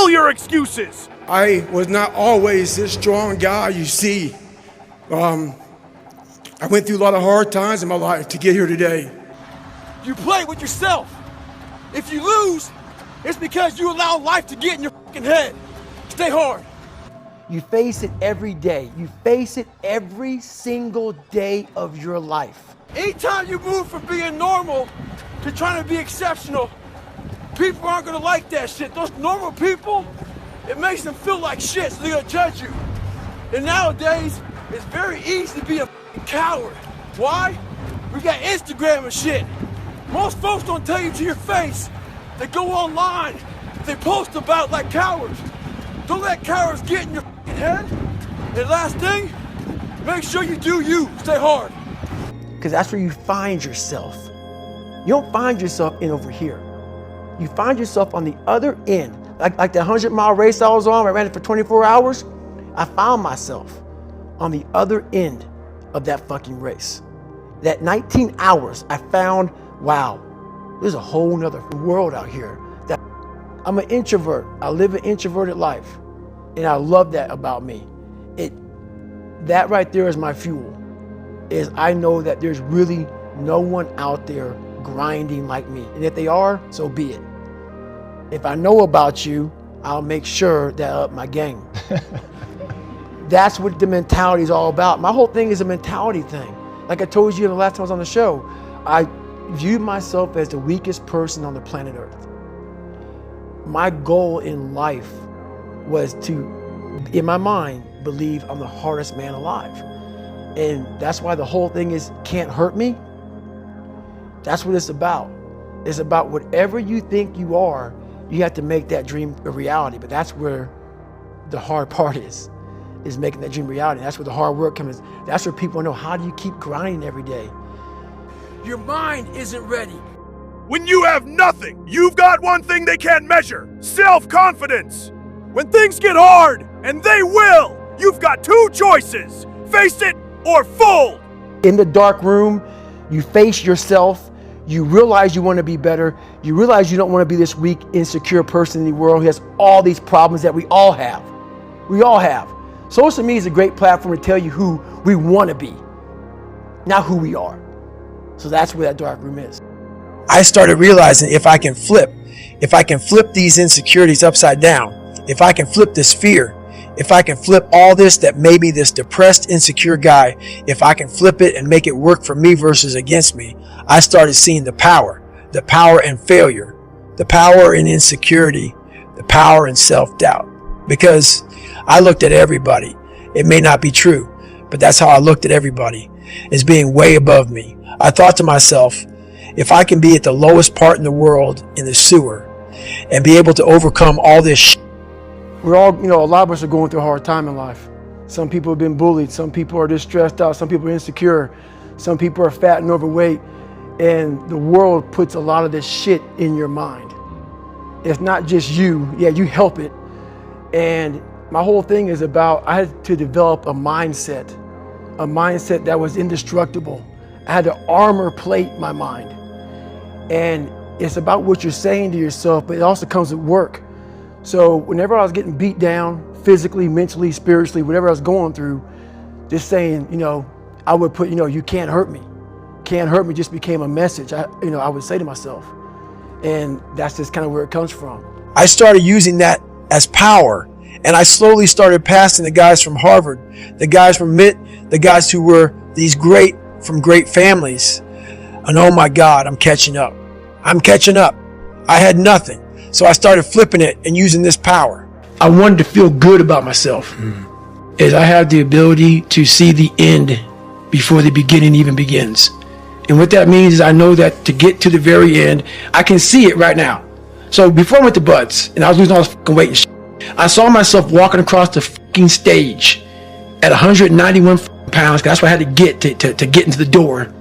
hell your excuses. I was not always this strong guy you see. I went through a lot of hard times in my life to get here today. You play with yourself. If you lose, it's because you allow life to get in your fucking head. Stay hard. You face it every day. You face it every single day of your life. Anytime you move from being normal to trying to be exceptional, people aren't gonna like that shit. Those normal people, it makes them feel like shit, so they're gonna judge you. And nowadays, it's very easy to be a coward. Why? We got Instagram and shit. Most folks don't tell you to your face. They go online, they post about like cowards. Don't let cowards get in your head. And last thing, make sure you do you. Stay hard. Because that's where you find yourself. You don't find yourself in over here. You find yourself on the other end. Like the 100-mile race I was on, I ran it for 24 hours. I found myself on the other end of that fucking race. That 19 hours, I found, wow, there's a whole nother world out here. I'm an introvert. I live an introverted life. And I love that about me. That right there is my fuel. Is I know that there's really no one out there grinding like me. And if they are, so be it. If I know about you, I'll make sure that I up my game. That's what the mentality is all about. My whole thing is a mentality thing. Like I told you the last time I was on the show, I viewed myself as the weakest person on the planet Earth. My goal in life was to, in my mind, believe I'm the hardest man alive. And that's why the whole thing is can't hurt me. That's what it's about. It's about whatever you think you are, you have to make that dream a reality. But that's where the hard part is making that dream reality. That's where the hard work comes. That's where people know, how do you keep grinding every day? Your mind isn't ready. When you have nothing, you've got one thing they can't measure: self-confidence. When things get hard, and they will, you've got two choices: face it or fold. In the dark room, you face yourself. You realize you want to be better. You realize you don't want to be this weak, insecure person in the world who has all these problems that we all have. We all have. Social media is a great platform to tell you who we want to be, not who we are. So that's where that dark room is. I started realizing if I can flip these insecurities upside down, if I can flip this fear, if I can flip all this that made me this depressed, insecure guy, if I can flip it and make it work for me versus against me, I started seeing the power in failure, the power in insecurity, the power in self-doubt. Because I looked at everybody. It may not be true, but that's how I looked at everybody, as being way above me. I thought to myself, if I can be at the lowest part in the world, in the sewer, and be able to overcome all this shit. We're all, a lot of us are going through a hard time in life. Some people have been bullied. Some people are just stressed out. Some people are insecure. Some people are fat and overweight. And the world puts a lot of this shit in your mind. It's not just you. Yeah, you help it. And my whole thing is about, I had to develop a mindset that was indestructible. I had to armor plate my mind. And it's about what you're saying to yourself, but it also comes with work. So whenever I was getting beat down, physically, mentally, spiritually, whatever I was going through, just saying, I would put, you can't hurt me. Can't hurt me just became a message, I would say to myself. And that's just kind of where it comes from. I started using that as power. And I slowly started passing the guys from Harvard, the guys from MIT, the guys who were these great families. And oh my God, I'm catching up. I had nothing. So I started flipping it and using this power. I wanted to feel good about myself. As I have the ability to see the end before the beginning even begins. And what that means is I know that to get to the very end, I can see it right now. So before I went to Buds and I was losing all this fucking weight and shit, I saw myself walking across the fucking stage at 191 pounds. That's what I had to get to get into the door.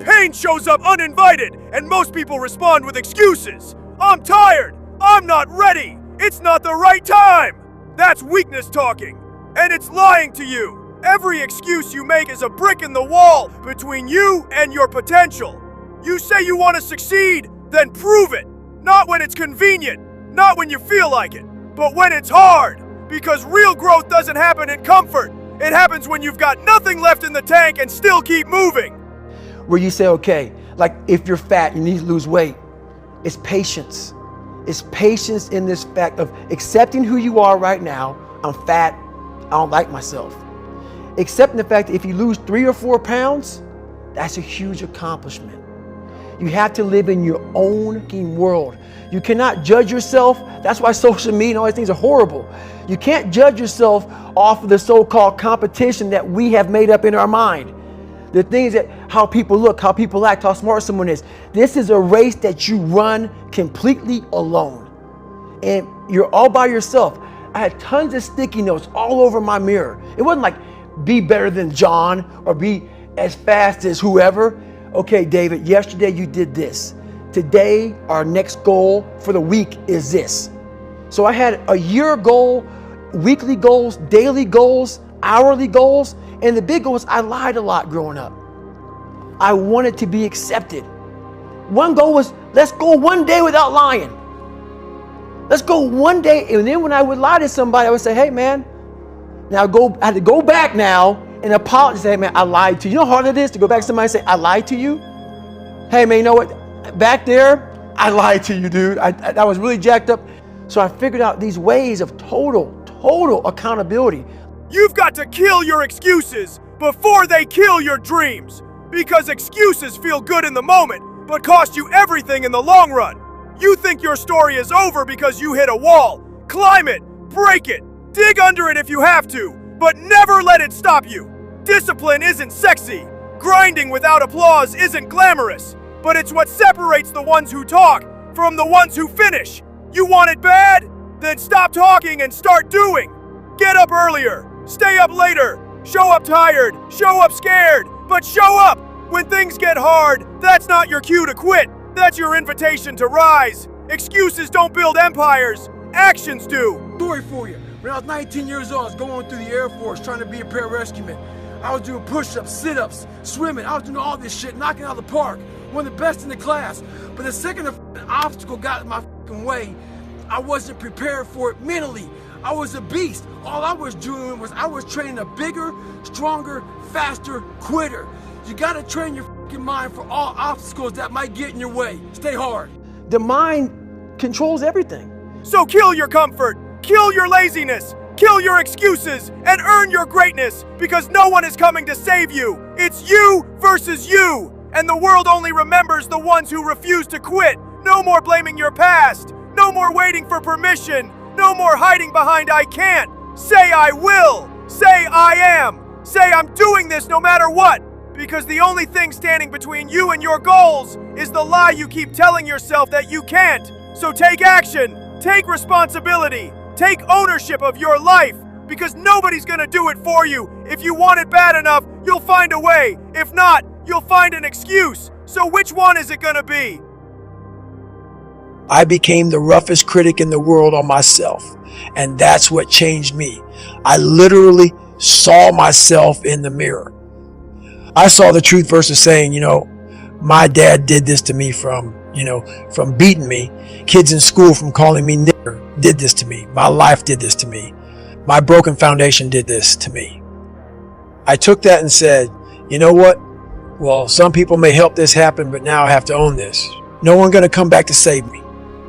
Pain shows up uninvited, and most people respond with excuses. I'm tired. I'm not ready. It's not the right time. That's weakness talking, and it's lying to you. Every excuse you make is a brick in the wall between you and your potential. You say you want to succeed, then prove it. Not when it's convenient, not when you feel like it. but when it's hard. Because real growth doesn't happen in comfort. It happens when you've got nothing left in the tank and still keep moving. Where you say, okay, like if you're fat, you need to lose weight. It's patience. It's patience in this fact of accepting who you are right now. I'm fat. I don't like myself. Accepting the fact that if you lose 3 or 4 pounds, that's a huge accomplishment. You have to live in your own world. You cannot judge yourself. That's why social media and all these things are horrible. You can't judge yourself off of the so-called competition that we have made up in our mind. The things that, how people look, how people act, how smart someone is. This is a race that you run completely alone. And you're all by yourself. I had tons of sticky notes all over my mirror. It wasn't like, be better than John or be as fast as whoever. Okay, David, yesterday you did this. Today, our next goal for the week is this. So I had a year goal, weekly goals, daily goals, hourly goals, and the big goal was I lied a lot growing up. I wanted to be accepted. One goal was, let's go one day without lying. Let's go one day, and then when I would lie to somebody, I would say, hey man, now I had to go back now and apologize, say, hey man, I lied to you. You know how hard it is to go back to somebody and say, I lied to you? Hey man, you know what? Back there, I lied to you, dude. I was really jacked up. So I figured out these ways of total accountability. You've got to kill your excuses before they kill your dreams. Because excuses feel good in the moment, but cost you everything in the long run. You think your story is over because you hit a wall. Climb it, break it, dig under it if you have to, but never let it stop you. Discipline isn't sexy. Grinding without applause isn't glamorous, but it's what separates the ones who talk from the ones who finish. You want it bad? Then stop talking and start doing. Get up earlier, stay up later, show up tired, show up scared, but show up. When things get hard, that's not your cue to quit. That's your invitation to rise. Excuses don't build empires, actions do. Story for you. When I was 19 years old, I was going through the Air Force trying to be a pararescueman. I was doing push-ups, sit-ups, swimming. I was doing all this shit, knocking out of the park. One of the best in the class. But the second an obstacle got in my way, I wasn't prepared for it mentally. I was a beast. All I was doing was I was training a bigger, stronger, faster quitter. You gotta train your mind for all obstacles that might get in your way. Stay hard. The mind controls everything. So kill your comfort, kill your laziness, kill your excuses, and earn your greatness, because no one is coming to save you. It's you versus you. And the world only remembers the ones who refuse to quit. No more blaming your past. No more waiting for permission. No more hiding behind I can't. Say I will. Say I am. Say I'm doing this no matter what. Because the only thing standing between you and your goals is the lie you keep telling yourself that you can't. So take action. Take responsibility. Take ownership of your life. Because nobody's gonna do it for you. If you want it bad enough, you'll find a way. If not, you'll find an excuse. So which one is it gonna be? I became the roughest critic in the world on myself, and that's what changed me. I literally saw myself in the mirror. I saw the truth versus saying, my dad did this to me from beating me. Kids in school from calling me nigger did this to me. My life did this to me. My broken foundation did this to me. I took that and said, you know what? Well, some people may help this happen, but now I have to own this. No one's going to come back to save me.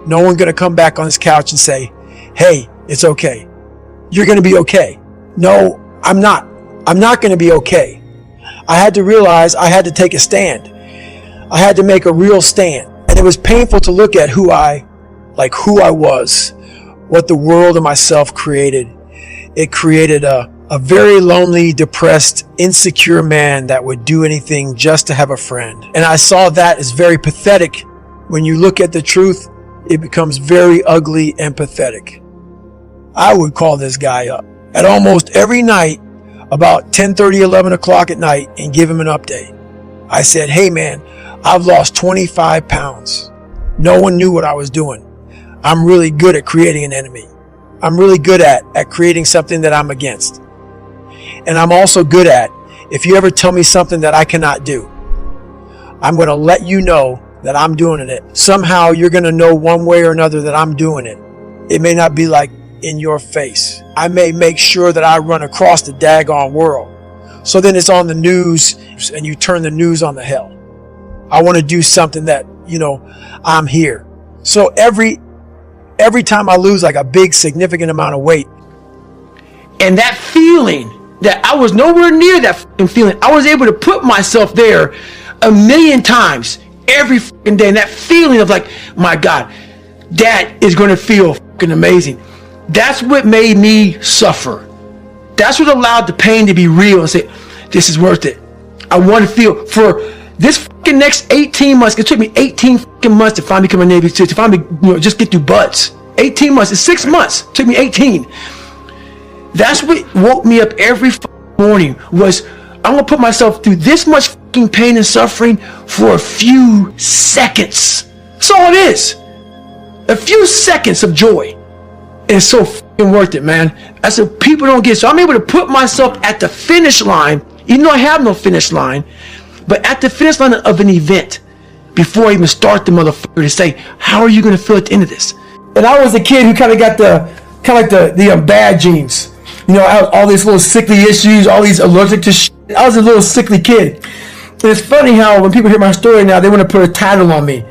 No one's going to come back on this couch and say, hey, it's okay. You're going to be okay. No, I'm not. I'm not going to be okay. I had to realize I had to take a stand. I had to make a real stand. And it was painful to look at who I was, what the world and myself created. It created a very lonely, depressed, insecure man that would do anything just to have a friend. And I saw that as very pathetic. When you look at the truth, it becomes very ugly and pathetic. I would call this guy up at almost every night about 10:30, 11 o'clock at night and give him an update. I said, hey man, I've lost 25 pounds. No one knew what I was doing. I'm really good at creating an enemy. I'm really good at creating something that I'm against. And I'm also good at, if you ever tell me something that I cannot do, I'm going to let you know that I'm doing it. Somehow you're going to know one way or another that I'm doing it. It may not be like in your face. I may make sure that I run across the daggone world. So then it's on the news and you turn the news on the hell. I want to do something that, I'm here. So every time I lose like a big significant amount of weight. And that feeling that I was nowhere near that fucking feeling, I was able to put myself there 1,000,000 times every fucking day. And that feeling of like, my God, that is going to feel fucking amazing. That's what made me suffer. That's what allowed the pain to be real and say, this is worth it. I want to feel for this fucking next 18 months. It took me 18 fucking months to finally become a Navy SEAL, to finally, just get through buds. 18 months. It's 6 months. It took me 18. That's what woke me up every morning was, I'm going to put myself through this much fucking pain and suffering for a few seconds. That's all it is. A few seconds of joy. And it's so fucking worth it, man. That's what people don't get. So I'm able to put myself at the finish line, even though I have no finish line, but at the finish line of an event before I even start the motherfucker to say, how are you going to feel at the end of this? And I was a kid who kind of got the bad genes. I had all these little sickly issues, all these allergic to shit. I was a little sickly kid. And it's funny how when people hear my story now, they want to put a title on me.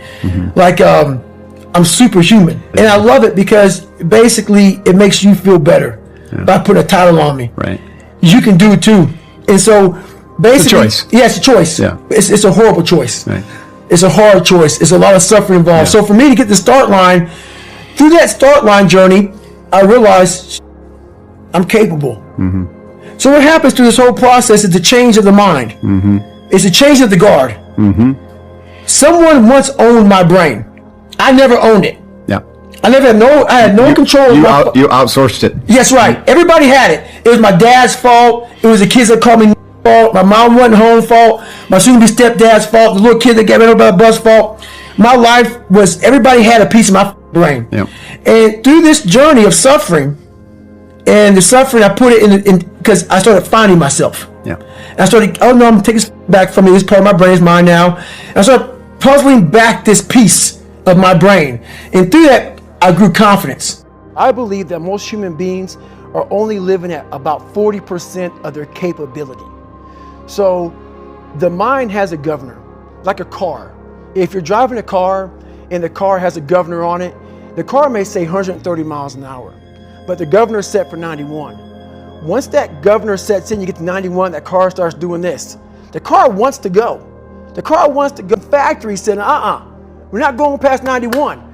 Like, I'm superhuman. And I love it because basically it makes you feel better by putting a title on me. Right. You can do it too. And so basically, it's a choice. Yeah, it's a choice. Yeah. It's a horrible choice. Right. It's a hard choice. It's a lot of suffering involved. Yeah. So for me to get the start line, through that start line journey, I realized I'm capable. So what happens through this whole process is the change of the mind. It's a change of the guard. Someone once owned my brain. I never owned it. Yeah. I had no control. You outsourced it. Yes, right. Everybody had it. It was my dad's fault. It was the kids that called me fault. My mom wasn't home fault. My soon-to-be stepdad's fault. The little kid that got ran over by a bus fault. My life was, everybody had a piece of my brain. Yeah. And through this journey of suffering, and the suffering, I put it in because I started finding myself. Yeah. And I started, oh no, I'm taking this back from me. This part of my brain is mine now. And I started puzzling back this piece of my brain. And through that, I grew confidence. I believe that most human beings are only living at about 40% of their capability. So the mind has a governor, like a car. If you're driving a car and the car has a governor on it, the car may say 130 miles an hour, but the governor's set for 91. Once that governor sets in, you get to 91, that car starts doing this. The car wants to go. The car wants to go. The factory said, we're not going past 91.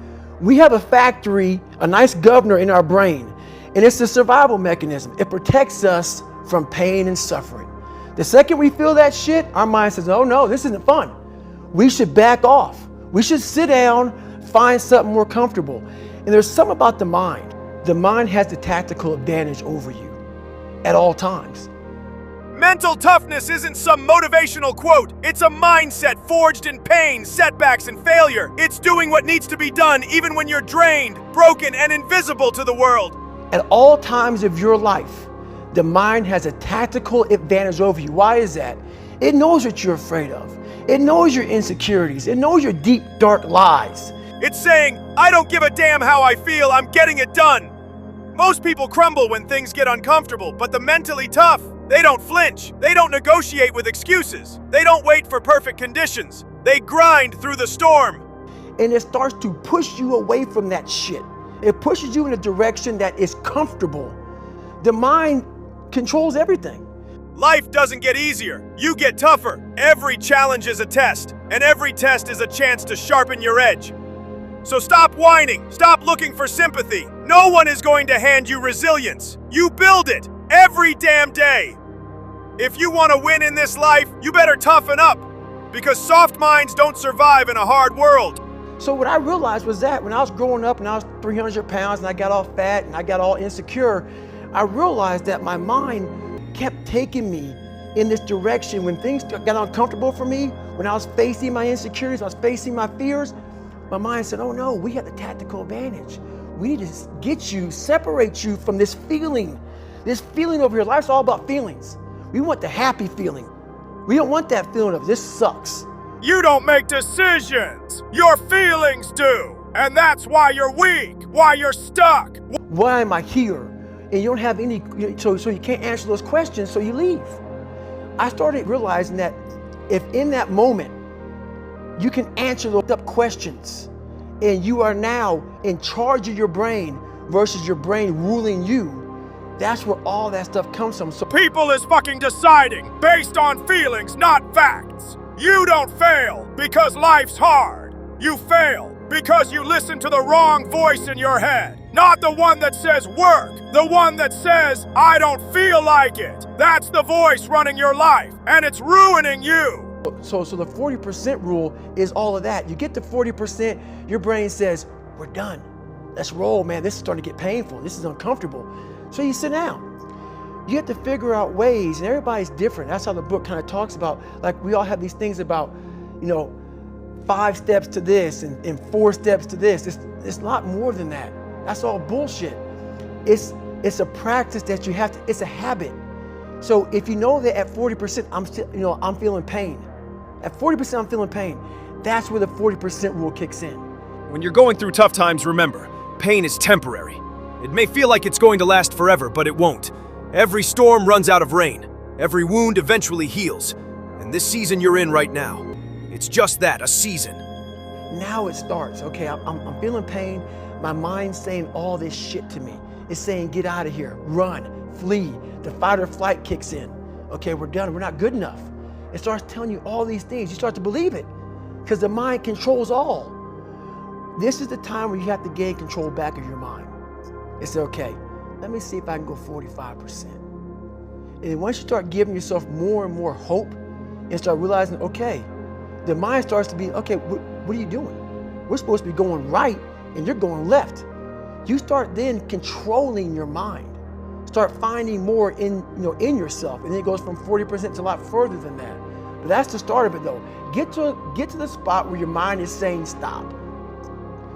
We have a factory, a nice governor in our brain, and it's a survival mechanism. It protects us from pain and suffering. The second we feel that shit, our mind says, oh no, this isn't fun. We should back off. We should sit down, find something more comfortable. And there's something about the mind. The mind has the tactical advantage over you at all times. Mental toughness isn't some motivational quote. It's a mindset forged in pain, setbacks, and failure. It's doing what needs to be done even when you're drained, broken, and invisible to the world. At all times of your life, the mind has a tactical advantage over you. Why is that? It knows what you're afraid of. It knows your insecurities. It knows your deep, dark lies. It's saying, I don't give a damn how I feel, I'm getting it done. Most people crumble when things get uncomfortable, but the mentally tough, they don't flinch. They don't negotiate with excuses. They don't wait for perfect conditions. They grind through the storm. And it starts to push you away from that shit. It pushes you in a direction that is comfortable. The mind controls everything. Life doesn't get easier. You get tougher. Every challenge is a test, and every test is a chance to sharpen your edge. So stop whining. Stop looking for sympathy. No one is going to hand you resilience. You build it every damn day. If you want to win in this life, you better toughen up, because soft minds don't survive in a hard world. So what I realized was that when I was growing up and I was 300 pounds and I got all fat and I got all insecure, I realized that my mind kept taking me in this direction. When things got uncomfortable for me, when I was facing my insecurities, I was facing my fears, my mind said, oh no, we have the tactical advantage. We need to get you, separate you from this feeling over here. Life's all about feelings. We want the happy feeling. We don't want that feeling of this sucks. You don't make decisions. Your feelings do. And that's why you're weak, why you're stuck. Why am I here? And you don't have any, so you can't answer those questions, so you leave. I started realizing that if in that moment you can answer those up questions and you are now in charge of your brain versus your brain ruling you, that's where all that stuff comes from. So People is fucking deciding based on feelings, not facts. You don't fail because life's hard. You fail because you listen to the wrong voice in your head. Not the one that says work, the one that says, I don't feel like it. That's the voice running your life, and it's ruining you. So the 40% rule is all of that. You get to 40%, your brain says, we're done. Let's roll, man. This is starting to get painful. This is uncomfortable. So you sit down. You have to figure out ways, and everybody's different. That's how the book kind of talks about, like we all have these things about, 5 steps to this and 4 steps to this. It's a lot more than that. That's all bullshit. It's a practice that you have to, it's a habit. So if you know that at 40%, I'm feeling pain. At 40%, I'm feeling pain. That's where the 40% rule kicks in. When you're going through tough times, remember, pain is temporary. It may feel like it's going to last forever, but it won't. Every storm runs out of rain. Every wound eventually heals. And this season you're in right now, it's just that, a season. Now it starts. Okay, I'm feeling pain. My mind's saying all this shit to me. It's saying, get out of here, run, flee. The fight or flight kicks in. Okay, we're done, we're not good enough. It starts telling you all these things. You start to believe it because the mind controls all. This is the time where you have to gain control back of your mind. It's okay, let me see if I can go 45%. And then once you start giving yourself more and more hope and start realizing, okay, the mind starts to be, okay, what are you doing? We're supposed to be going right and you're going left. You start then controlling your mind. Start finding more in yourself, and then it goes from 40% to a lot further than that. But that's the start of it though. Get to the spot where your mind is saying stop.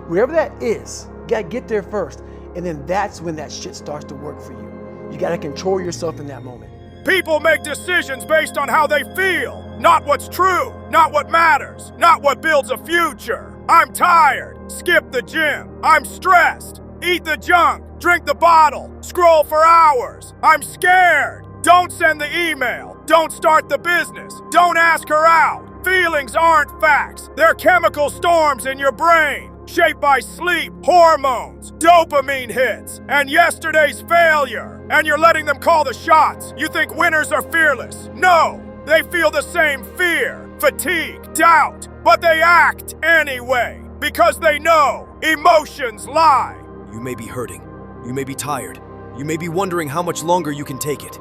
Wherever that is, you gotta get there first. And then that's when that shit starts to work for you. You gotta control yourself in that moment. People make decisions based on how they feel, not what's true, not what matters, not what builds a future. I'm tired, skip the gym. I'm stressed, eat the junk, drink the bottle, scroll for hours. I'm scared, don't send the email, don't start the business, don't ask her out. Feelings aren't facts, they're chemical storms in your brain, shaped by sleep, hormones, dopamine hits, and yesterday's failure. And you're letting them call the shots. You think winners are fearless. No, they feel the same fear, fatigue, doubt, but they act anyway because they know emotions lie. You may be hurting, you may be tired, you may be wondering how much longer you can take it.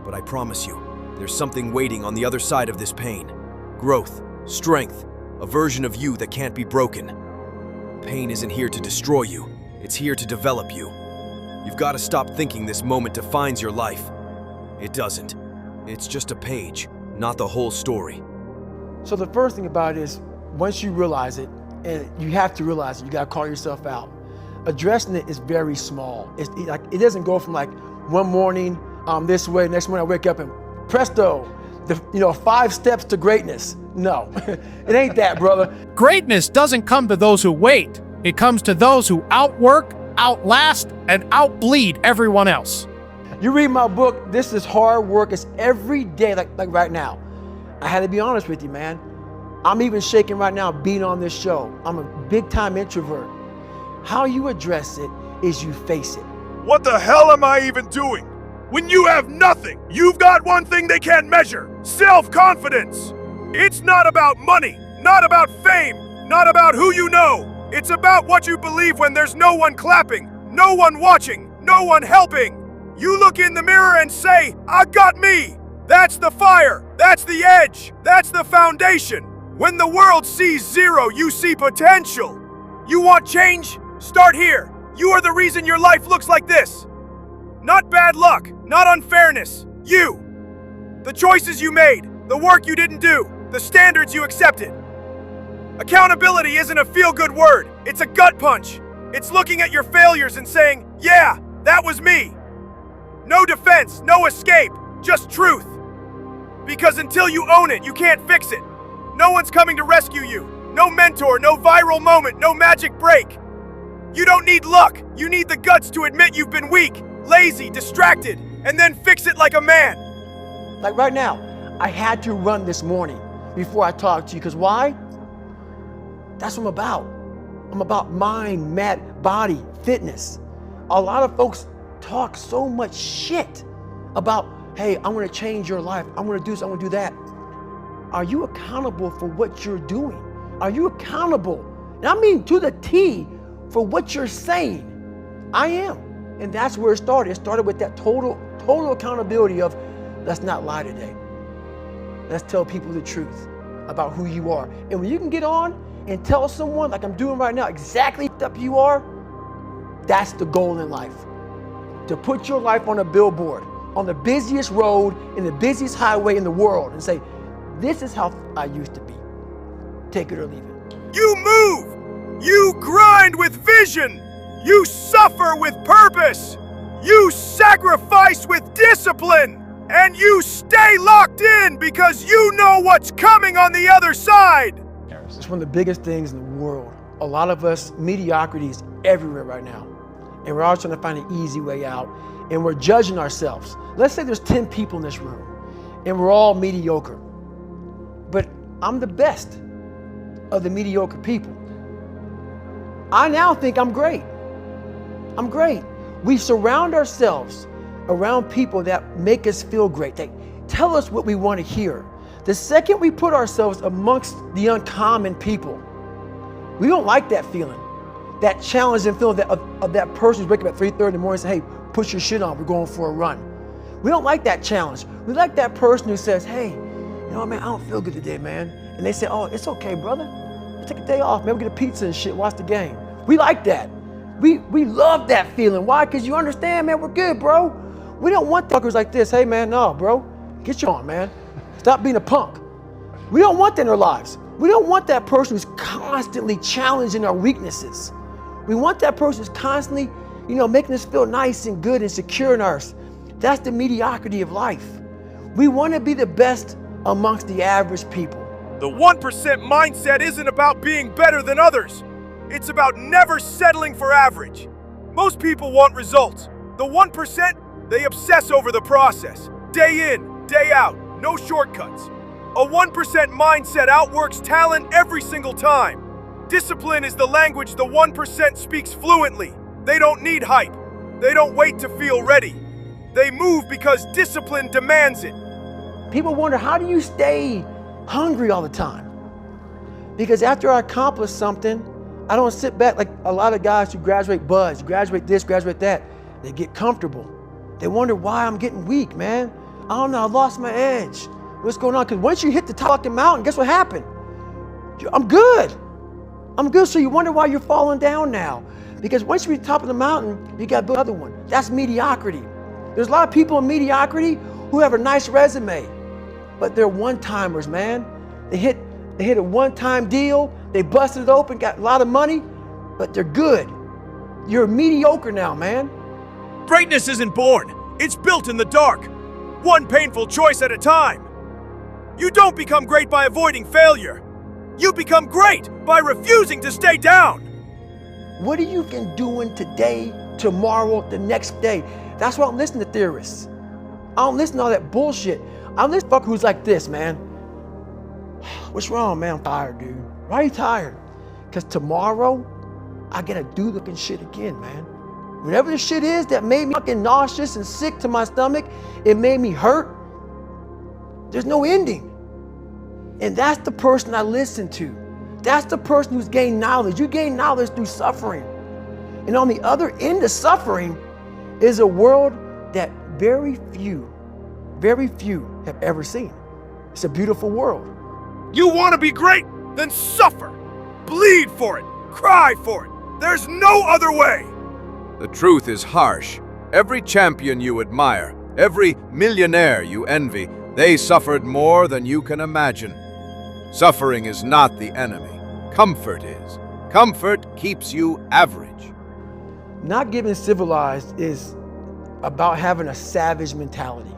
But I promise you, there's something waiting on the other side of this pain. Growth, strength, a version of you that can't be broken. Pain isn't here to destroy you, it's here to develop you. You've got to stop thinking this moment defines your life. It doesn't. It's just a page, not the whole story. So the first thing about it is, once you realize it, and you have to realize it, you gotta call yourself out. Addressing it is very small. It doesn't go from like one morning this way, next morning I wake up and presto, 5 steps to greatness. No, it ain't that, brother. Greatness doesn't come to those who wait. It comes to those who outwork, outlast, and outbleed everyone else. You read my book, this is hard work. It's every day, like right now. I had to be honest with you, man. I'm even shaking right now being on this show. I'm a big time introvert. How you address it is you face it. What the hell am I even doing? When you have nothing, you've got one thing they can't measure: self-confidence. It's not about money, not about fame, not about who you know. It's about what you believe when there's no one clapping, no one watching, no one helping. You look in the mirror and say, I got me. That's the fire, that's the edge, that's the foundation. When the world sees zero, you see potential. You want change? Start here. You are the reason your life looks like this. Not bad luck, not unfairness. You. The choices you made, the work you didn't do, the standards you accepted. Accountability isn't a feel-good word, it's a gut punch. It's looking at your failures and saying, yeah, that was me. No defense, no escape, just truth. Because until you own it, you can't fix it. No one's coming to rescue you. No mentor, no viral moment, no magic break. You don't need luck. You need the guts to admit you've been weak, lazy, distracted, and then fix it like a man. Like right now, I had to run this morning before I talked to you, because why? That's what I'm about. I'm about mind, body, fitness. A lot of folks talk so much shit about, hey, I'm gonna change your life. I'm gonna do this, I'm gonna do that. Are you accountable for what you're doing? Are you accountable, and I mean to the T, for what you're saying? I am. And that's where it started. It started with that total accountability of, let's not lie today. Let's tell people the truth about who you are. And when you can get on and tell someone, like I'm doing right now, exactly what you are, that's the goal in life. To put your life on a billboard, on the busiest road, in the busiest highway in the world, and say, this is how I used to be. Take it or leave it. You move. You grind with vision. You suffer with purpose. You sacrifice with discipline. And you stay locked in because you know what's coming on the other side. It's one of the biggest things in the world. A lot of us, mediocrity is everywhere right now. And we're all trying to find an easy way out. And we're judging ourselves. Let's say there's 10 people in this room and we're all mediocre. But I'm the best of the mediocre people. I now think I'm great. I'm great. We surround ourselves around people that make us feel great. They tell us what we want to hear. The second we put ourselves amongst the uncommon people, we don't like that feeling, that challenging feeling of that person who's waking up at 3:30 in the morning and say, hey, put your shit on, we're going for a run. We don't like that challenge. We like that person who says, hey, you know what, man, I don't feel good today, man. And they say, oh, it's okay, brother. Take a day off, maybe get a pizza and shit, watch the game. We like that. We love that feeling. Why? Because you understand, man, we're good, bro. We don't want fuckers like this. Hey, man, no, bro. Get you on, man. Stop being a punk. We don't want that in our lives. We don't want that person who's constantly challenging our weaknesses. We want that person who's constantly, making us feel nice and good and secure in ours. That's the mediocrity of life. We want to be the best amongst the average people. The 1% mindset isn't about being better than others. It's about never settling for average. Most people want results. The 1%, they obsess over the process. Day in, day out, no shortcuts. A 1% mindset outworks talent every single time. Discipline is the language the 1% speaks fluently. They don't need hype. They don't wait to feel ready. They move because discipline demands it. People wonder, how do you stay hungry all the time? Because after I accomplish something, I don't sit back like a lot of guys who graduate buds, graduate this, graduate that. They get comfortable. They wonder why I'm getting weak, man. I don't know, I lost my edge. What's going on? Because once you hit the top of the mountain, guess what happened? I'm good. I'm good, so you wonder why you're falling down now. Because once you reach the top of the mountain, you got to build another one. That's mediocrity. There's a lot of people in mediocrity who have a nice resume, but they're one-timers, man. They hit a one-time deal, they busted it open, got a lot of money, but they're good. You're mediocre now, man. Greatness isn't born, it's built in the dark. One painful choice at a time. You don't become great by avoiding failure. You become great by refusing to stay down. What are you doing today, tomorrow, the next day? That's why I'm listening to theorists. I don't listen to all that bullshit. I'm this fucker who's like this, man. What's wrong, man? I'm tired, dude. Why are you tired? Because tomorrow, I gotta do looking shit again, man. Whatever the shit is that made me fucking nauseous and sick to my stomach, it made me hurt. There's no ending. And that's the person I listen to. That's the person who's gained knowledge. You gain knowledge through suffering. And on the other end of suffering is a world that very few have ever seen. It's a beautiful world. You want to be great? Then suffer. Bleed for it. Cry for it. There's no other way. The truth is harsh. Every champion you admire, every millionaire you envy, they suffered more than you can imagine. Suffering is not the enemy. Comfort is. Comfort keeps you average. Not getting civilized is about having a savage mentality.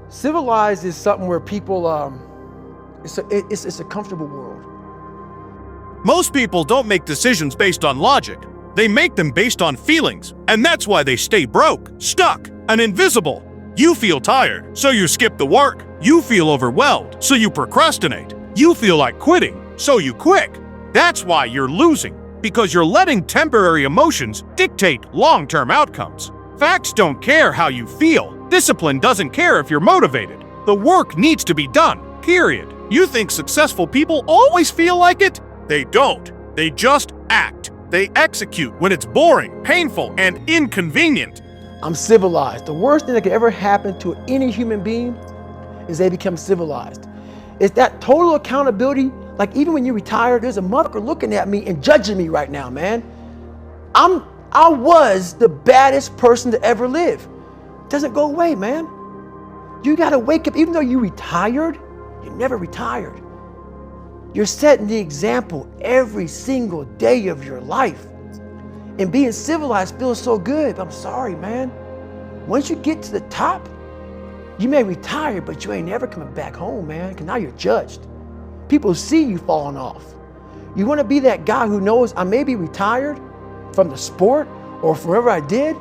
Civilized is something where people, it's a comfortable world. Most people don't make decisions based on logic. They make them based on feelings, and that's why they stay broke, stuck, and invisible. You feel tired, so you skip the work. You feel overwhelmed, so you procrastinate. You feel like quitting, so you quit. That's why you're losing, because you're letting temporary emotions dictate long-term outcomes. Facts don't care how you feel. Discipline doesn't care if you're motivated. The work needs to be done, period. You think successful people always feel like it? They don't. They just act. They execute when it's boring, painful, and inconvenient. I'm civilized. The worst thing that could ever happen to any human being is they become civilized. It's that total accountability. Like even when you retire, there's a motherfucker looking at me and judging me right now, man. I was the baddest person to ever live. It doesn't go away, man. You gotta wake up, even though you retired, you never retired. You're setting the example every single day of your life. And being civilized feels so good, but I'm sorry, man. Once you get to the top, you may retire, but you ain't never coming back home, man, because now you're judged. People see you falling off. You wanna be that guy who knows I may be retired from the sport or from whatever I did,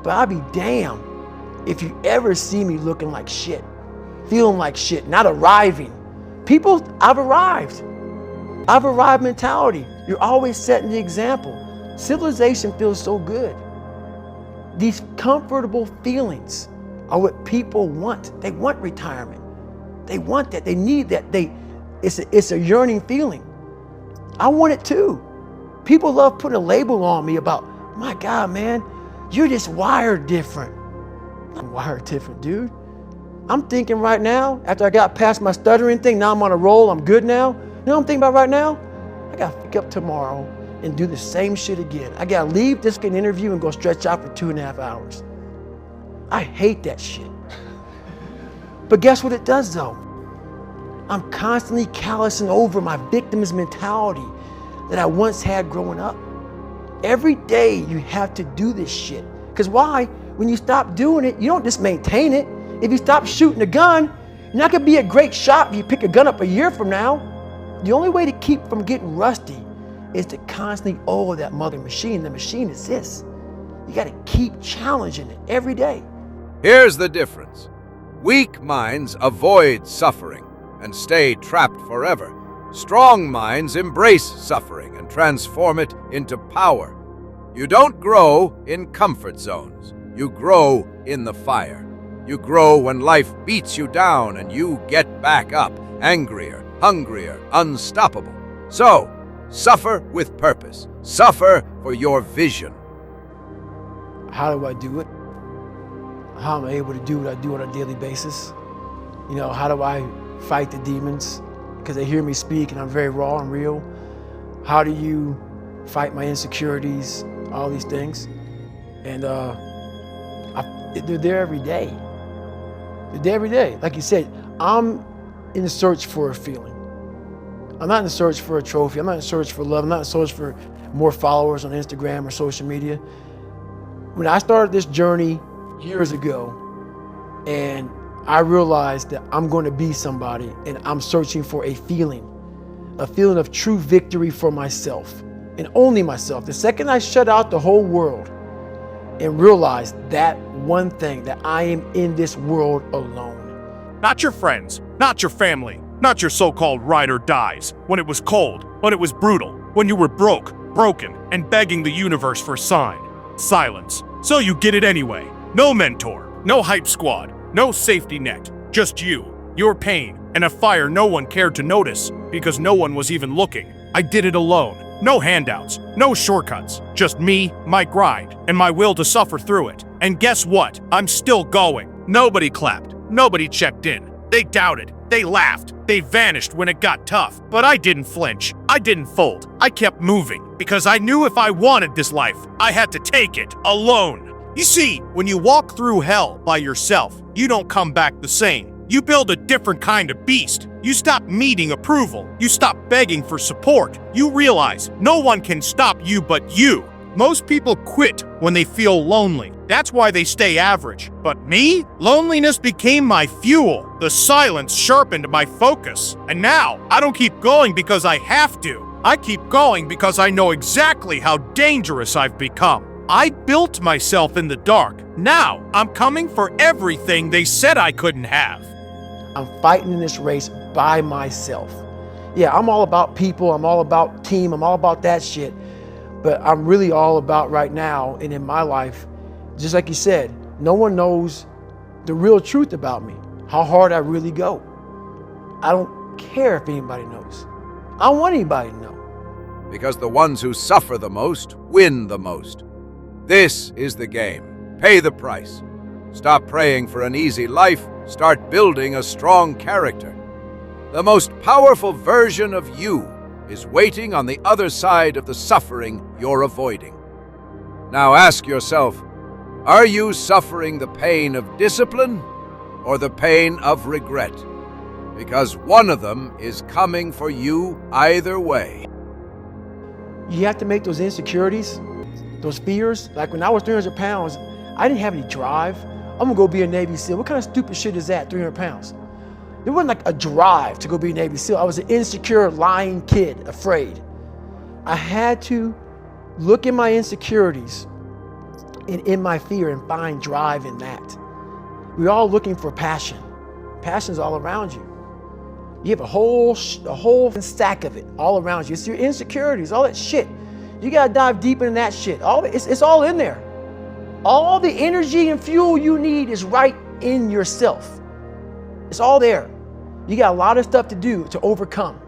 but I'll be damned if you ever see me looking like shit, feeling like shit, not arriving. People, I've arrived mentality. You're always setting the example. Civilization feels so good. These comfortable feelings are what people want. They want retirement. They want that. They need that. It's a yearning feeling. I want it too. People love putting a label on me about, my God, man, you're just wired different. I'm wired different, dude. I'm thinking right now, after I got past my stuttering thing, now I'm on a roll, I'm good now. You know what I'm thinking about right now? I gotta wake up tomorrow and do the same shit again. I gotta leave this interview and go stretch out for 2.5 hours. I hate that shit. But guess what it does though? I'm constantly callousing over my victim's mentality that I once had growing up. Every day you have to do this shit. Because why? When you stop doing it, you don't just maintain it. If you stop shooting a gun, you're not gonna be a great shot if you pick a gun up a year from now. The only way to keep from getting rusty is to constantly oil that mother machine. The machine is this. You gotta keep challenging it every day. Here's the difference. Weak minds avoid suffering and stay trapped forever. Strong minds embrace suffering and transform it into power. You don't grow in comfort zones. You grow in the fire. You grow when life beats you down and you get back up, angrier, hungrier, unstoppable. So, suffer with purpose. Suffer for your vision. How do I do it? How am I able to do what I do on a daily basis? You know, how do I fight the demons? Because they hear me speak and I'm very raw and real. How do you fight my insecurities? All these things. And they're there every day. They're there every day. Like you said, I'm in search for a feeling. I'm not in search for a trophy. I'm not in search for love. I'm not in search for more followers on Instagram or social media. When I started this journey years ago, and I realized that I'm going to be somebody, and I'm searching for a feeling of true victory for myself, and only myself. The second I shut out the whole world and realized that one thing, that I am in this world alone. Not your friends, not your family, not your so-called ride or dies. When it was cold, when it was brutal, when you were broke, broken, and begging the universe for a sign. Silence. So you get it anyway. No mentor, no hype squad, no safety net. Just you, your pain, and a fire no one cared to notice because no one was even looking. I did it alone. No handouts, no shortcuts, just me, my grind, and my will to suffer through it. And guess what? I'm still going. Nobody clapped, nobody checked in. They doubted, they laughed, they vanished when it got tough. But I didn't flinch, I didn't fold, I kept moving because I knew if I wanted this life, I had to take it alone. You see, when you walk through hell by yourself, you don't come back the same. You build a different kind of beast. You stop needing approval. You stop begging for support. You realize no one can stop you but you. Most people quit when they feel lonely. That's why they stay average. But me? Loneliness became my fuel. The silence sharpened my focus. And now, I don't keep going because I have to. I keep going because I know exactly how dangerous I've become. I built myself in the dark. Now, I'm coming for everything they said I couldn't have. I'm fighting in this race by myself. Yeah, I'm all about people, I'm all about team, I'm all about that shit. But I'm really all about right now and in my life, just like you said, no one knows the real truth about me, how hard I really go. I don't care if anybody knows. I don't want anybody to know. Because the ones who suffer the most win the most. This is the game. Pay the price. Stop praying for an easy life. Start building a strong character. The most powerful version of you is waiting on the other side of the suffering you're avoiding. Now ask yourself, are you suffering the pain of discipline or the pain of regret? Because one of them is coming for you either way. You have to make those insecurities, those fears. Like when I was 300 pounds, I didn't have any drive. I'm gonna go be a Navy SEAL. What kind of stupid shit is that, 300 pounds? There wasn't like a drive to go be a Navy SEAL. I was an insecure, lying kid, afraid. I had to look at my insecurities and in my fear and find drive in that. We're all looking for passion. Passion's all around you. You have a whole stack of it all around you. It's your insecurities, all that shit. You gotta dive deep into that shit. It's all in there. All the energy and fuel you need is right in yourself. It's all there. You got a lot of stuff to do to overcome.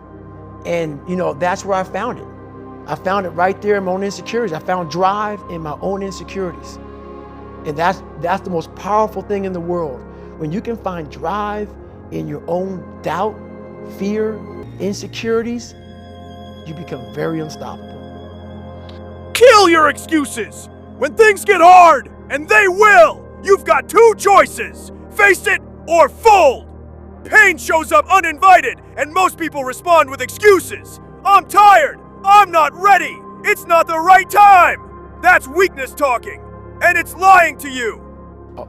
And that's where I found it. I found it right there in my own insecurities. I found drive in my own insecurities. And that's the most powerful thing in the world. When you can find drive in your own doubt, fear, insecurities, you become very unstoppable. Kill your excuses! When things get hard, and they will, you've got two choices. Face it or fold. Pain shows up uninvited, and most people respond with excuses. I'm tired. I'm not ready. It's not the right time. That's weakness talking, and it's lying to you.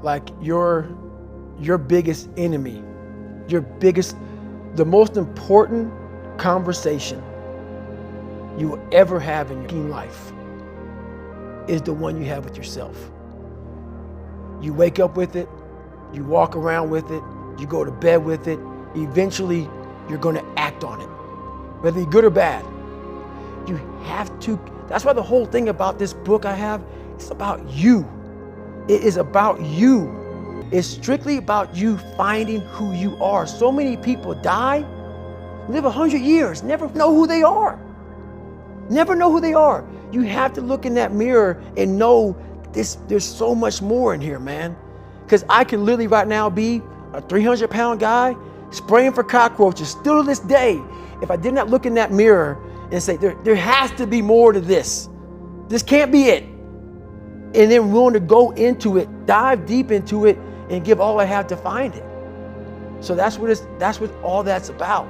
Like your biggest enemy, the most important conversation you will ever have in your life is the one you have with yourself. You wake up with it, you walk around with it, you go to bed with it. Eventually, you're going to act on it, whether you're good or bad. You have to. That's why the whole thing about this book I have, it's about you. It is about you. It's strictly about you finding who you are. So many people die, live 100 years, never know who they are. Never know who they are. You have to look in that mirror and know there's so much more in here, man. Because I can literally right now be a 300-pound guy spraying for cockroaches still to this day. If I did not look in that mirror and say, there has to be more to this. This can't be it. And then willing to go into it, dive deep into it, and give all I have to find it. So that's what all that's about.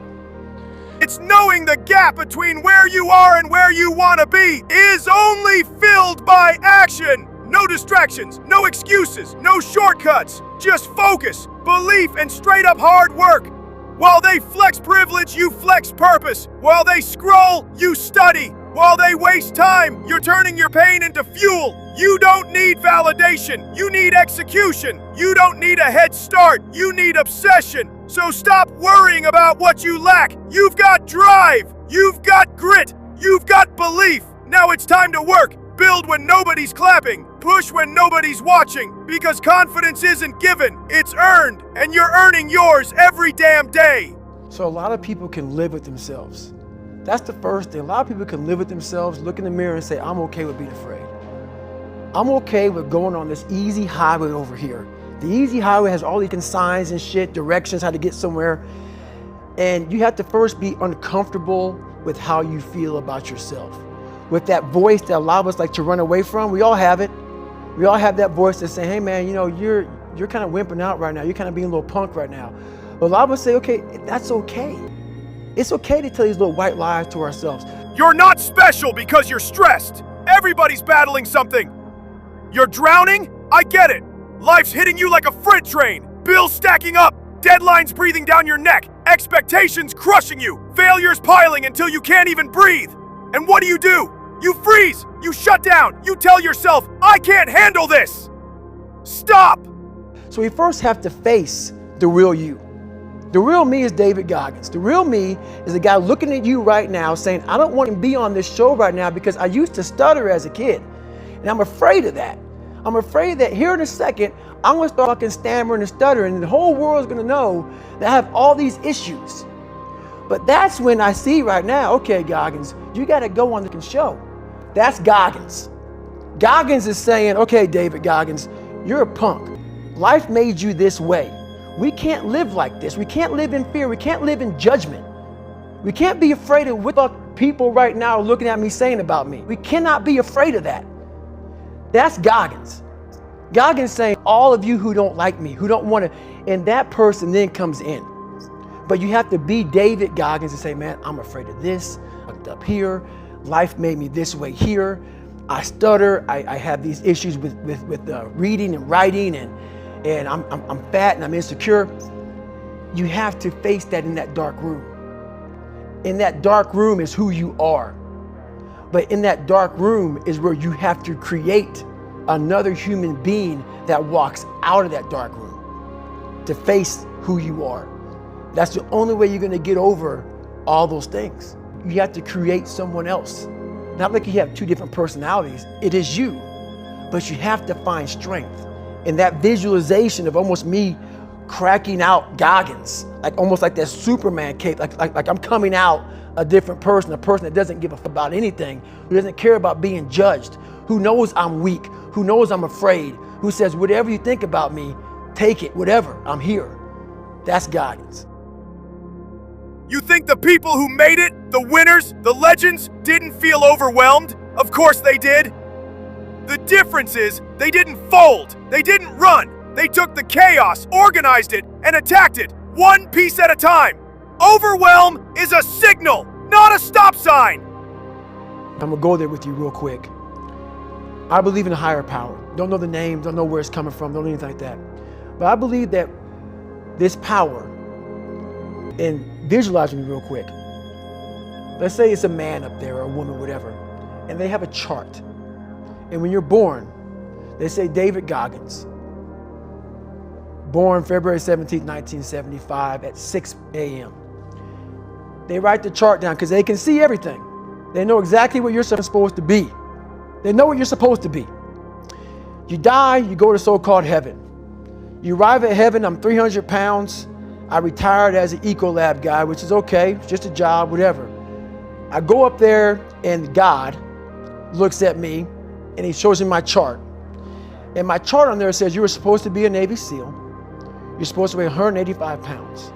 It's knowing the gap between where you are and where you want to be is only filled by action. No distractions, no excuses, no shortcuts. Just focus, belief, and straight up hard work. While they flex privilege, you flex purpose. While they scroll, you study. While they waste time, you're turning your pain into fuel. You don't need validation. You need execution. You don't need a head start. You need obsession. So stop worrying about what you lack. You've got drive. You've got grit. You've got belief. Now it's time to work. Build when nobody's clapping. Push when nobody's watching. Because confidence isn't given, it's earned. And you're earning yours every damn day. So a lot of people can live with themselves. That's the first thing. A lot of people can live with themselves, look in the mirror and say, I'm okay with being afraid. I'm okay with going on this easy highway over here. The easy highway has all these signs and shit, directions, how to get somewhere. And you have to first be uncomfortable with how you feel about yourself. With that voice that a lot of us like to run away from, we all have it. We all have that voice that's saying, hey man, you're kind of wimping out right now. You're kind of being a little punk right now. But a lot of us say, okay, that's okay. It's okay to tell these little white lies to ourselves. You're not special because you're stressed. Everybody's battling something. You're drowning? I get it. Life's hitting you like a freight train. Bills stacking up. Deadlines breathing down your neck. Expectations crushing you. Failures piling until you can't even breathe. And what do? You freeze! You shut down! You tell yourself, I can't handle this! Stop! So we first have to face the real you. The real me is David Goggins. The real me is the guy looking at you right now saying, I don't want to be on this show right now because I used to stutter as a kid. And I'm afraid of that. I'm afraid that here in a second, I'm going to start fucking stammering and stuttering and the whole world's going to know that I have all these issues. But that's when I see right now, okay, Goggins, you got to go on the show. That's Goggins. Goggins is saying, okay, David Goggins, you're a punk. Life made you this way. We can't live like this. We can't live in fear. We can't live in judgment. We can't be afraid of what people right now are looking at me saying about me. We cannot be afraid of that. That's Goggins. Goggins saying, all of you who don't like me, who don't want to, and that person then comes in. But you have to be David Goggins and say, man, I'm afraid of this. I'm up here. Life made me this way here. I stutter. I have these issues with reading and writing, and I'm fat and I'm insecure. You have to face that in that dark room. In that dark room is who you are. But in that dark room is where you have to create another human being that walks out of that dark room to face who you are. That's the only way you're going to get over all those things. You have to create someone else. Not like you have two different personalities. It is you. But you have to find strength in that visualization of almost me cracking out Goggins, like almost like that Superman cape, like I'm coming out a different person, a person that doesn't give a fuck about anything, who doesn't care about being judged, who knows I'm weak, who knows I'm afraid, who says, whatever you think about me, take it, whatever, I'm here. That's Goggins. You think the people who made it, the winners, the legends, didn't feel overwhelmed? Of course they did. The difference is they didn't fold, they didn't run. They took the chaos, organized it, and attacked it, one piece at a time. Overwhelm is a signal, not a stop sign. I'm gonna go there with you real quick. I believe in a higher power. Don't know the name, don't know where it's coming from, don't know anything like that. But I believe that this power, and visualize me real quick. Let's say it's a man up there or a woman, whatever, and they have a chart. And when you're born, they say David Goggins, born February 17, 1975 at 6 a.m. They write the chart down because they can see everything. They know exactly what you're supposed to be. They know what you're supposed to be. You die, you go to so-called heaven. You arrive at heaven, I'm 300 pounds. I retired as an Ecolab guy, which is okay, it's just a job, whatever. I go up there and God looks at me and he shows me my chart. And my chart on there says you were supposed to be a Navy SEAL. You're supposed to weigh 185 pounds.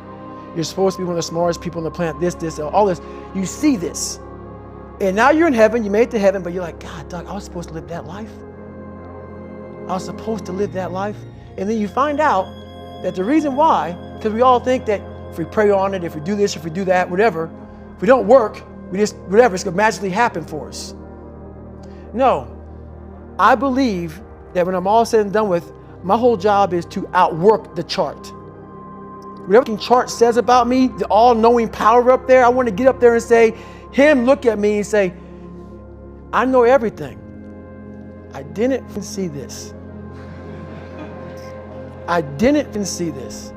You're supposed to be one of the smartest people on the planet, this, all this. You see this. And now you're in heaven, you made it to heaven, but you're like, God, Doug, I was supposed to live that life. I was supposed to live that life. And then you find out that the reason why, because we all think that if we pray on it, if we do this, if we do that, whatever, if we don't work, we just, whatever, it's gonna magically happen for us. No, I believe that when I'm all said and done with, my whole job is to outwork the chart. Whatever the chart says about me, the all-knowing power up there, I want to get up there and say, him look at me and say, I know everything. I didn't see this. I didn't see this.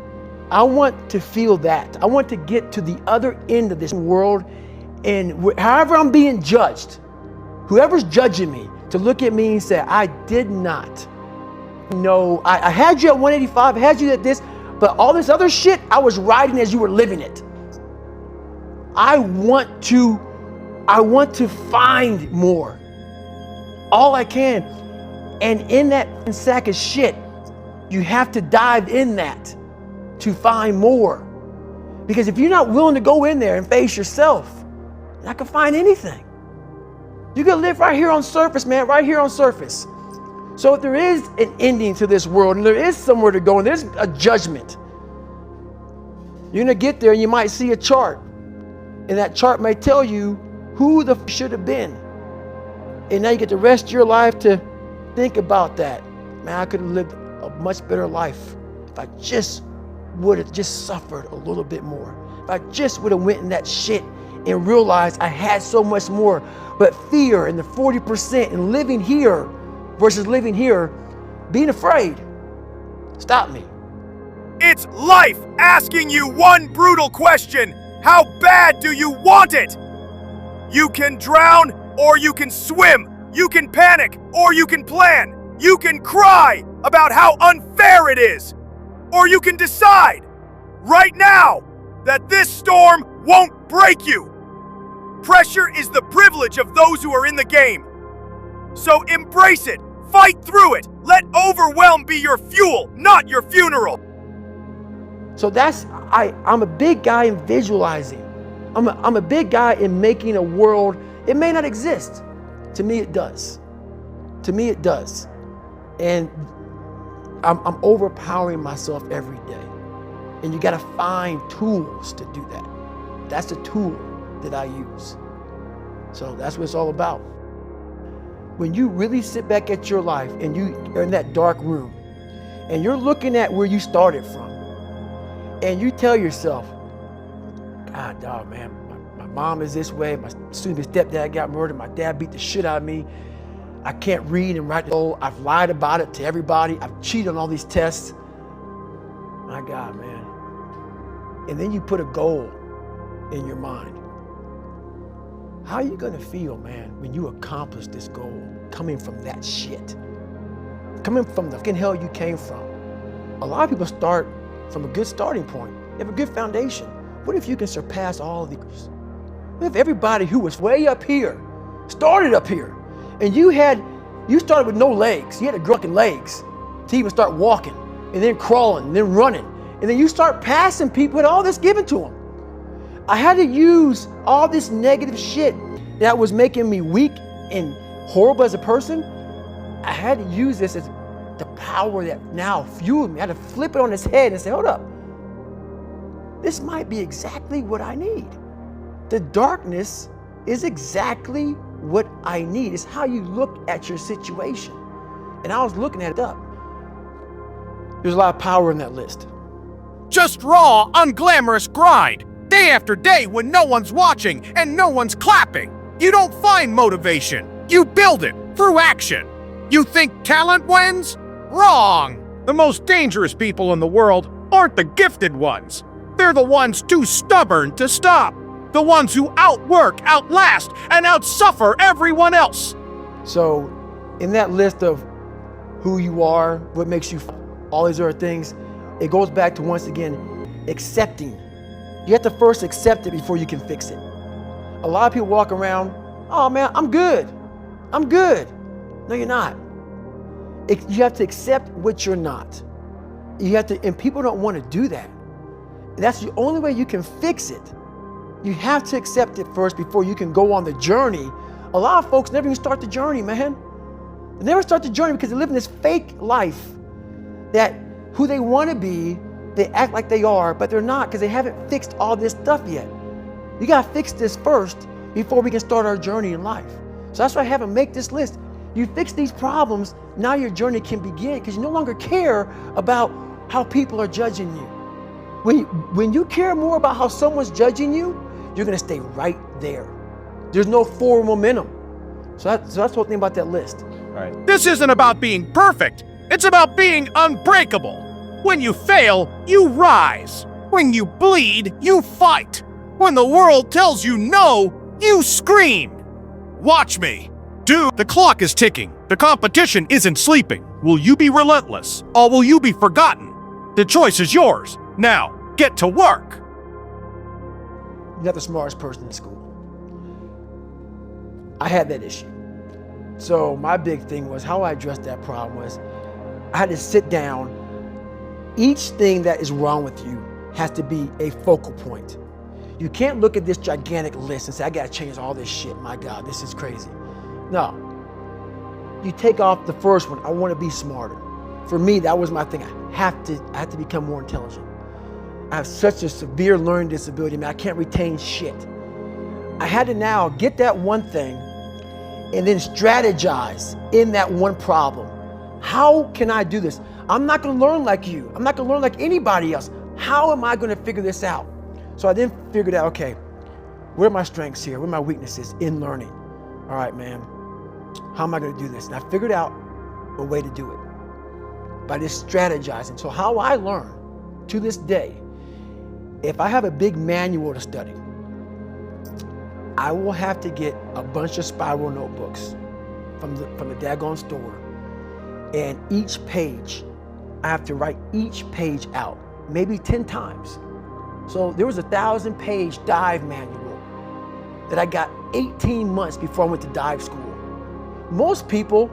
I want to feel that. I want to get to the other end of this world, and however I'm being judged, whoever's judging me, to look at me and say, I did not know. I had you at 185, I had you at this, but all this other shit, I was riding as you were living it. I want to find more. All I can. And in that sack of shit, you have to dive in that to find more. Because if you're not willing to go in there and face yourself, you're not gonna find anything. You're gonna live right here on surface, man, right here on surface. So if there is an ending to this world and there is somewhere to go and there's a judgment, you're gonna get there and you might see a chart. And that chart may tell you who the should have been. And now you get the rest of your life to think about that. Man, I could have lived a much better life if I just would have just suffered a little bit more. If I just would have went in that shit and realized I had so much more. But fear and the 40% and living here versus living here, being afraid, stopped me. It's life asking you one brutal question. How bad do you want it? You can drown or you can swim. You can panic or you can plan. You can cry about how unfair it is. Or you can decide right now that this storm won't break you. Pressure is the privilege of those who are in the game. So embrace it, fight through it. Let overwhelm be your fuel, not your funeral. So I'm a big guy in visualizing. I'm a big guy in making a world. It may not exist. To me, it does. To me, it does. And I'm overpowering myself every day. And you gotta find tools to do that. That's the tool that I use. So that's what it's all about. When you really sit back at your life and you are in that dark room and you're looking at where you started from and you tell yourself, God, dog, man, my mom is this way, my soon-to-be stepdad got murdered, my dad beat the shit out of me, I can't read and write, I've lied about it to everybody, I've cheated on all these tests. My God, man. And then you put a goal in your mind. How are you gonna feel, man, when you accomplish this goal coming from that shit? Coming from the fucking hell you came from. A lot of people start from a good starting point. You have a good foundation. What if you can surpass all of these? What if everybody who was way up here started up here and you started with no legs, you had to grow fucking legs to even start walking and then crawling and then running. And then you start passing people with all this given to them. I had to use all this negative shit that was making me weak and horrible as a person. I had to use this as the power that now fueled me. I had to flip it on its head and say, hold up. This might be exactly what I need. The darkness is exactly what I need. It's how you look at your situation. And I was looking at it up. There's a lot of power in that list. Just raw, unglamorous grind. Day after day when no one's watching and no one's clapping. You don't find motivation. You build it through action. You think talent wins? Wrong. The most dangerous people in the world aren't the gifted ones. They're the ones too stubborn to stop. The ones who outwork, outlast, and outsuffer everyone else. So in that list of who you are, what makes you all these other things, it goes back to, once again, accepting. You have to first accept it before you can fix it. A lot of people walk around, oh man, I'm good. I'm good. No, you're not. You have to accept what you're not. You have to, and people don't want to do that. That's the only way you can fix it. You have to accept it first before you can go on the journey. A lot of folks never even start the journey, man. They never start the journey because they live in this fake life that who they want to be, they act like they are, but they're not because they haven't fixed all this stuff yet. You got to fix this first before we can start our journey in life. So that's why I have them make this list. You fix these problems, now your journey can begin because you no longer care about how people are judging you. When you care more about how someone's judging you, you're going to stay right there. There's no forward momentum. So that's the whole thing about that list. Right. This isn't about being perfect. It's about being unbreakable. When you fail, you rise. When you bleed, you fight. When the world tells you no, you scream. Watch me. Dude, the clock is ticking. The competition isn't sleeping. Will you be relentless, or will you be forgotten? The choice is yours. Now, get to work. You're not the smartest person in school. I had that issue. So my big thing was how I addressed that problem was I had to sit down. Each thing that is wrong with you has to be a focal point. You can't look at this gigantic list and say, I gotta change all this shit. My God, this is crazy. No. You take off the first one, I wanna be smarter. For me, that was my thing. I have to become more intelligent. I have such a severe learning disability, man, I can't retain shit. I had to now get that one thing and then strategize in that one problem. How can I do this? I'm not gonna learn like you. I'm not gonna learn like anybody else. How am I gonna figure this out? So I then figured out, okay, Where are my strengths here? Where are my weaknesses in learning? All right, man, how am I gonna do this? And I figured out a way to do it by just strategizing. So how I learn to this day, if I have a big manual to study, I will have to get a bunch of spiral notebooks from the daggone store. And each page, I have to write each page out, maybe 10 times. So there was a 1,000-page dive manual that I got 18 months before I went to dive school. Most people,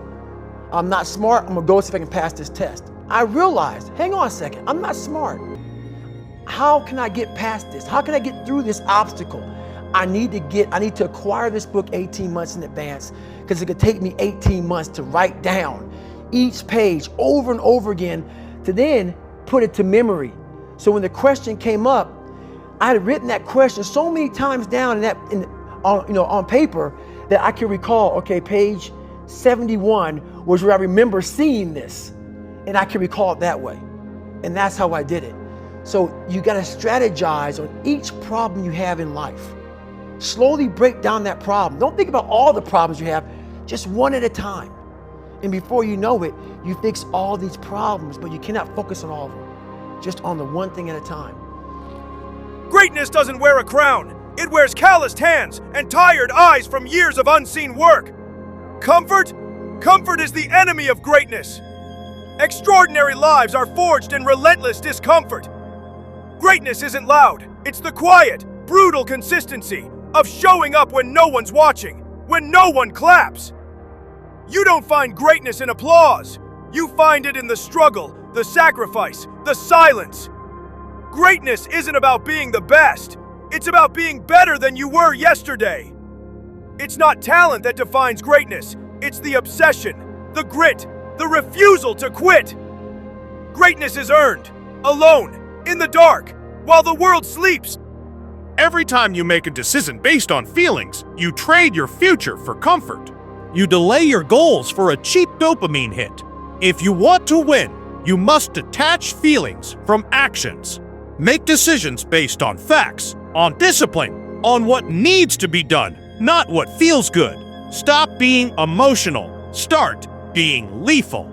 I'm not smart, I'm gonna go see if I can pass this test. I realized, hang on a second, I'm not smart. How can I get past this? How can I get through this obstacle? I need to acquire this book 18 months in advance, because it could take me 18 months to write down each page over and over again to then put it to memory. So when the question came up, I had written that question so many times down on paper that I can recall, okay, page 71 was where I remember seeing this, and I can recall it that way. And that's how I did it. So you gotta strategize on each problem you have in life. Slowly break down that problem. Don't think about all the problems you have, just one at a time. And before you know it, you fix all these problems, but you cannot focus on all of them. Just on the one thing at a time. Greatness doesn't wear a crown. It wears calloused hands and tired eyes from years of unseen work. Comfort? Comfort is the enemy of greatness. Extraordinary lives are forged in relentless discomfort. Greatness isn't loud. It's the quiet, brutal consistency of showing up when no one's watching, when no one claps. You don't find greatness in applause. You find it in the struggle, the sacrifice, the silence. Greatness isn't about being the best. It's about being better than you were yesterday. It's not talent that defines greatness. It's the obsession, the grit, the refusal to quit. Greatness is earned, alone, in the dark, while the world sleeps. Every time you make a decision based on feelings, you trade your future for comfort. You delay your goals for a cheap dopamine hit. If you want to win, you must detach feelings from actions. Make decisions based on facts, on discipline, on what needs to be done, not what feels good. Stop being emotional. Start being lethal.